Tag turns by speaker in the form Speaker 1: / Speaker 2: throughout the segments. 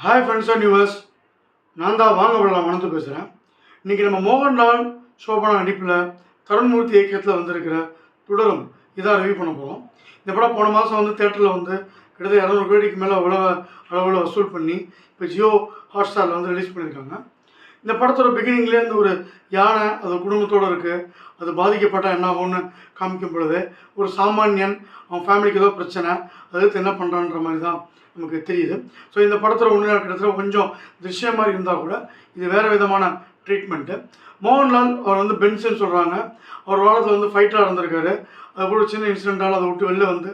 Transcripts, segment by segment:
Speaker 1: Hi friends and viewers, நான் தான் வாங்க விடலாம் மனது பேசுகிறேன். இன்றைக்கி நம்ம மோகன்லால் சோபனா நடிப்பில் தருண்மூர்த்தி இயக்கத்தில் வந்திருக்கிற தொடரும் இதாக ரிவ்யூ பண்ண போகிறோம். இந்த படம் போன மாதம் வந்து தேட்டரில் வந்து கிட்டத்தட்ட 200 கோடிக்கு மேலே உலக அளவில் வசூல் பண்ணி இப்போ ஜியோ ஹாட்ஸ்டாரில் வந்து ரிலீஸ் பண்ணியிருக்காங்க. இந்த படத்தோட பிகினிங்லேருந்து ஒரு யானை அது குடும்பத்தோடு இருக்குது, அது பாதிக்கப்பட்டால் என்ன ஆகும்னு காமிக்கும் பொழுது ஒரு சாமானியன் அவன் ஃபேமிலிக்கு ஏதோ பிரச்சனை, அதுக்கு என்ன பண்ணுறான்ற மாதிரி தான் நமக்கு தெரியுது. ஸோ இந்த படத்தில் ஒன்று கிட்டத்தட்ட கொஞ்சம் திருஷ்யம் மாதிரி இருந்தால் கூட இது வேறு விதமான ட்ரீட்மெண்ட்டு. மோகன்லால் அவர் வந்து பென்ஸ்ன்னு சொல்கிறாங்க, அவர் காலத்தில் வந்து ஃபைட்டராக இருந்திருக்காரு. அது கூட சின்ன இன்சிடென்ட்டால் அதை விட்டு வெளில வந்து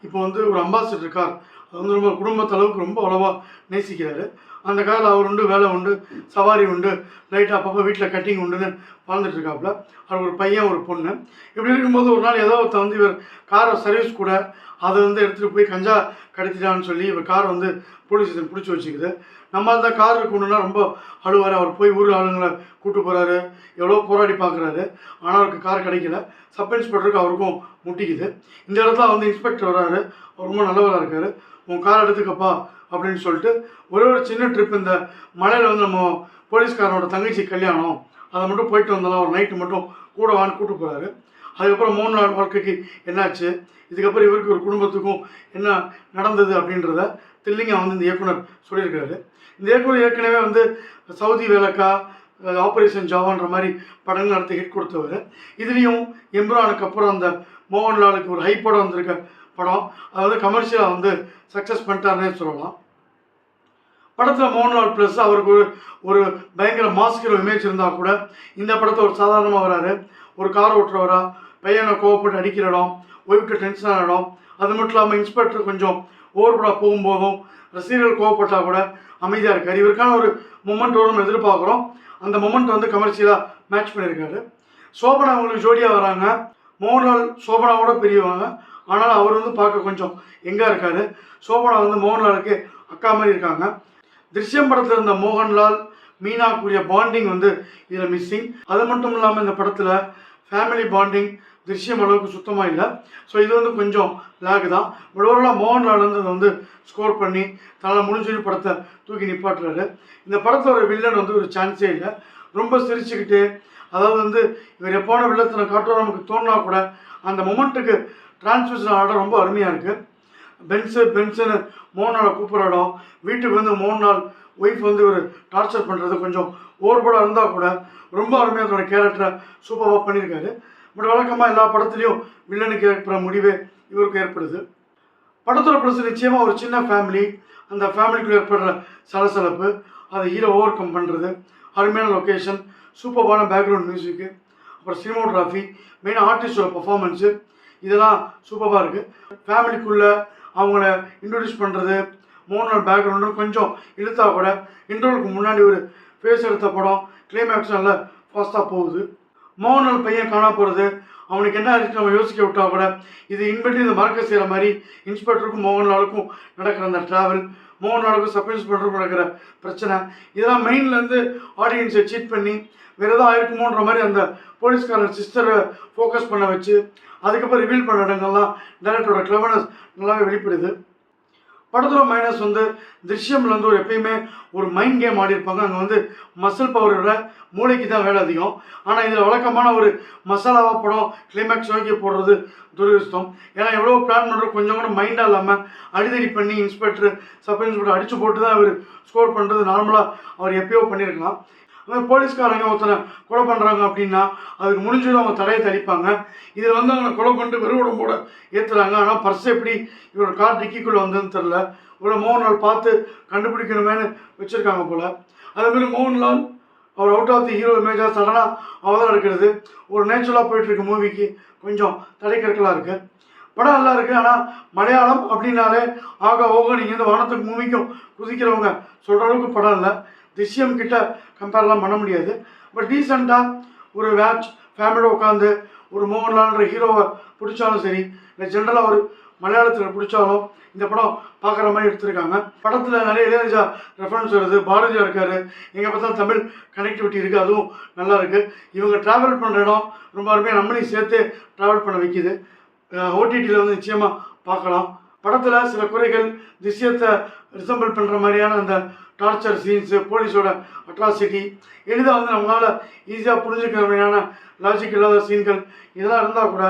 Speaker 1: இப்போ வந்து ஒரு அம்பாசிடர் இருக்கார். அது வந்து ரொம்ப குடும்பத்தளவுக்கு ரொம்ப அளவாக நேசிக்கிறாரு. அந்த காலத்தில் அவர் உண்டு, வேலை உண்டு, சவாரி உண்டு, லைட்டாக அப்பப்போ வீட்டில் கட்டிங் உண்டுன்னு வாழ்ந்துட்டு இருக்காப்புல. அவர் ஒரு பையன் ஒரு பொண்ணு. இப்படி இருக்கும்போது ஒரு நாள் ஏதோ ஒருத்தர் வந்து இவர் காரை சர்வீஸ் கூட அதை வந்து எடுத்துகிட்டு போய் கஞ்சா கடத்திட்டான்னு சொல்லி இவர் காரை வந்து போலீஸ் ஸ்டேஷன் பிடிச்சி வச்சுக்குது. நம்ம அந்த கார் இருக்கணுன்னா ரொம்ப அழுவார். அவர் போய் ஊர் ஆளுங்களை கூப்பிட்டு போகிறாரு, எவ்வளோ போராடி பார்க்குறாரு, ஆனால் அவருக்கு கார் கிடைக்கல. சப் இன்ஸ்பெக்டருக்கு அவருக்கும் முட்டிக்குது. இந்த இடத்துல வந்து இன்ஸ்பெக்டர் வர்றாரு, அவர் ரொம்ப நல்லவராக இருக்கார். உன் கார் எடுத்துக்கப்பா அப்படின்னு சொல்லிட்டு ஒரு சின்ன ட்ரிப் இந்த மலையில் வந்து நம்ம போலீஸ்காரனோட தங்கச்சி கல்யாணம், அதை மட்டும் போயிட்டு வந்தாலும் ஒரு நைட்டு மட்டும் கூட வான்னு கூப்பிட்டு போகிறாரு. அதுக்கப்புறம் 3 நாள் வாழ்க்கைக்கு என்னாச்சு, இதுக்கப்புறம் இவருக்கு ஒரு குடும்பத்துக்கும் என்ன நடந்தது அப்படின்றத தில்லிங்காக வந்து இந்த இயக்குனர் சொல்லியிருக்காரு. இந்த இயக்குனர் ஏற்கனவே வந்து சவுதி வேலைக்கா, ஆப்ரேஷன் ஜாவான்ற மாதிரி படங்கள் நடத்தி ஹிட் கொடுத்தவர். இதுலேயும் எம்ரானுக்கு அப்புறம் அந்த மோகன்லாலுக்கு ஒரு ஹைப்போட வந்திருக்க படம், அதாவது கமர்ஷியலாக வந்து சக்ஸஸ் பண்ணிட்டாருன்னே சொல்லலாம். படத்தில் மோகன்லால் ப்ளஸ் அவருக்கு ஒரு பயங்கர மாஸ்கிற இமேஜ் இருந்தால் கூட இந்த படத்தை ஒரு சாதாரணமாக வராரு. ஒரு கார் ஓட்டுறவரா, பையனை கோவப்பட்டு அடிக்கிற இடம், ஒய்ஃப்க்கு டென்ஷனான இடம், அது மட்டும் இல்லாமல் இன்ஸ்பெக்டர் கொஞ்சம் ஓவர்படாக போகும்போதும் ரசிகர்கள் கோவப்பட்டால் கூட அமைதியாக இருக்கார். இவருக்கான ஒரு மொமெண்ட் வரும் எதிர்பார்க்குறோம். அந்த மொமெண்ட் வந்து கமர்ஷியலாக மேட்ச் பண்ணியிருக்காரு. சோபனா அவங்களுக்கு ஜோடியாக வராங்க. மோகன்லால் சோபனாவோட பெரியவங்க, ஆனால் அவர் வந்து பார்க்க கொஞ்சம் எங்கே இருக்கார். சோபனா வந்து மோகன்லாலுக்கு அக்கா மாதிரி இருக்காங்க. திருஷ்யம் படத்தில் இருந்த மோகன்லால் மீனாக்குரிய பாண்டிங் வந்து இதில் மிஸ்ஸிங். அது மட்டும் இல்லாமல் இந்த படத்தில் ஃபேமிலி பாண்டிங் திருஷ்யம் அளவுக்கு சுத்தமாக இல்லை. ஸோ இது வந்து கொஞ்சம் லேக் தான். பட் ஓவராலாக மோகன்லால் வந்து அதை வந்து ஸ்கோர் பண்ணி தன்னால் முடிஞ்சு படத்தை தூக்கி நிப்பாட்டுறாரு. இந்த படத்தில் ஒரு வில்லன் வந்து ஒரு சான்ஸே இல்லை. ரொம்ப சிரிச்சுக்கிட்டு, அதாவது வந்து இவர் எப்போன வில்லத்தனை காட்டுறோம் நமக்கு தோணுனா கூட அந்த மொமெண்ட்டுக்கு டிரான்ஸ்மிஷன் ஆட ரொம்ப அருமையாக இருக்குது. பென்ஸுன்னு மோகன்லாலை கூப்பிட்ற இடம், வீட்டுக்கு வந்து மோகன்லால் ஒய்ஃப் வந்து ஒரு டார்ச்சர் பண்ணுறது கொஞ்சம் ஓவர்போர்டாக இருந்தால் கூட ரொம்ப அருமையாக அதோட கேரக்டரை சூப்பராக பண்ணியிருக்காரு. பட் வழக்கமாக எல்லா படத்துலையும் வில்லனுக்கு ஏற்படுற முடிவே இவருக்கு ஏற்படுது. படத்தோட ப்ளஸ் நிச்சயமாக ஒரு சின்ன ஃபேமிலி, அந்த ஃபேமிலிக்குள்ளே ஏற்படுற சலசலப்பு, அதை ஹீரோ ஓவர் கம் பண்ணுறது, அருமையான லொக்கேஷன், சூப்பரான பேக்ரவுண்ட் மியூசிக்கு, அப்புறம் சினிமோகிராஃபி, மெயினாக ஆர்டிஸ்டோட பர்ஃபார்மன்ஸு, இதெல்லாம் சூப்பராக இருக்குது. ஃபேமிலிக்குள்ளே அவங்கள இன்ட்ரடியூஸ் பண்ணுறது, மோகன்லால் பேக்ரவுண்டு கொஞ்சம் இழுத்தா கூட இன்டர்வலுக்கு முன்னாடி ஒரு ஃபேஸ் எடுத்த படம் கிளைமேக்ஸ் நல்லா ஃபாஸ்ட்டாக போகுது. மோகன்லால் பையன் காணா போகிறது, அவனுக்கு என்ன ஆயிடுச்சு நம்ம யோசிக்க விட்டா கூட இது இன்வெட்டி இந்த மறக்க செய்கிற மாதிரி இன்ஸ்பெக்டருக்கும் மோகன்லாலுக்கும் நடக்கிற அந்த ட்ராவல், மோகன்லாலுக்கும் சப் இன்ஸ்பெக்டருக்கும் நடக்கிற பிரச்சனை, இதெல்லாம் மெயின்லேருந்து ஆடியன்ஸை சீட் பண்ணி வேறு எதாவது ஆயிருக்குமோன்ற மாதிரி அந்த போலீஸ்காரன் சிஸ்டரை ஃபோக்கஸ் பண்ண வச்சு அதுக்கப்புறம் ரிவீல் பண்ண இடங்கள்லாம் டைரக்டரோட கிளவர்னஸ் நல்லாவே வெளிப்படுது. படத்தோட மைனஸ் வந்து திருஷ்யமில் வந்து ஒரு எப்பயுமே ஒரு மைண்ட் கேம் ஆடிருப்பாங்க. அங்கே வந்து மசில் பவரோட மூளைக்கு தான் வேலை அதிகம். ஆனால் இதில் வழக்கமான ஒரு மசாலாவாக படம் கிளைமேக்ஸ் நோக்கி போடுறது துரதிருஷ்டம். ஏன்னா எவ்வளோ பிளான் பண்ணுறது கொஞ்சம் கூட மைண்டாக இல்லாமல் அடிதடி பண்ணி இன்ஸ்பெக்டர் சப் இன்ஸ்பெக்டர் அடித்து போட்டு தான் அவர் ஸ்கோர் பண்ணுறது நார்மலாக அவர் எப்பயோ பண்ணியிருக்கலாம். போலீஸ்காரங்க ஒருத்தனை கொலை பண்ணுறாங்க அப்படின்னா அதுக்கு முடிஞ்சதும் அவங்க தடையை தளிப்பாங்க. இதில் வந்து அவங்க கொலை பண்ணிட்டு வெறும் உடம்போட ஏற்றுறாங்க. ஆனால் பர்ஸ் எப்படி இவரோட கார் டிக்கிக்குள்ளே வந்ததுன்னு தெரில. இவ்வளோ மோகன்லால் பார்த்து கண்டுபிடிக்கணுமேனு வச்சுருக்காங்க போல். அதேமாதிரி மோகன்லால் அவர் அவுட் ஆஃப் தி ஹீரோ இமேஜாக சடனாக அவதான் இருக்கிறது ஒரு நேச்சுரலாக போயிட்டுருக்க மூவிக்கு கொஞ்சம் தடைக்கற்களாக இருக்குது. படம் நல்லா இருக்குது. ஆனால் மலையாளம் அப்படின்னாலே ஆகா ஓகோ நீங்கள் இந்த வானத்துக்கு மூவிக்கும் குதிக்கிறவங்க சொல்கிற அளவுக்கு படம் இல்லை. திருஷ்யம் கிட்ட கம்பேர்லாம் பண்ண முடியாது. பட் டீசெண்டாக ஒரு வேட்ச் ஃபேமிலியோட உட்காந்து ஒரு மோகன்லால்ன்ற ஹீரோவை பிடிச்சாலும் சரி, இல்லை ஜென்ரலாக ஒரு மலையாளத்தில் பிடிச்சாலும் இந்த படம் பார்க்குற மாதிரி எடுத்திருக்காங்க. படத்தில் நிறைய இளையராஜா ரெஃபரன்ஸ் வருது, பாரதியா இருக்கார், எங்கே பார்த்தாலும் தமிழ் கனெக்டிவிட்டி இருக்குது, அதுவும் நல்லா இருக்குது. இவங்க ட்ராவல் பண்ணுற இடம் ரொம்ப அருமையாக நம்மளையும் சேர்த்து ட்ராவல் பண்ண வைக்கிது. ஓடிடியில் வந்து நிச்சயமாக பார்க்கலாம். படத்தில் சில குறைகள் திசியத்தை ரிசம்பிள் பண்ணுற மாதிரியான அந்த டார்ச்சர் சீன்ஸு, போலீஸோட அட்ராசிட்டி, எளிதாக வந்து நம்மளால் ஈஸியாக புரிஞ்சுக்கிற மாதிரியான லாஜிக் இல்லாத சீன்கள் இதெல்லாம் இருந்தால் கூட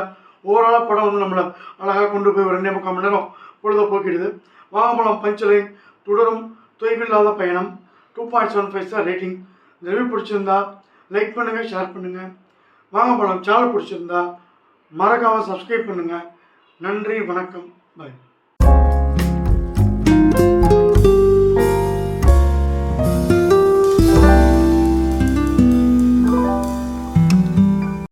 Speaker 1: ஓவராலாக படம் வந்து நம்மளை அழகாக கொண்டு போய் ஒரு 2.25 மணி நேரம் பொழுத போக்கிடுது. வாங்கப்பழம் பஞ்ச்லைன் தொடரும் தொய்வில்லாத பயணம் 2.75 தான் ரேட்டிங். இந்த ரிவ்யூ பிடிச்சிருந்தா லைக் பண்ணுங்கள், ஷேர் பண்ணுங்கள். வாங்கப்பழம் சேனல் பிடிச்சிருந்தா மறக்காமல் சப்ஸ்கிரைப் பண்ணுங்கள். நன்றி, வணக்கம், பாய்.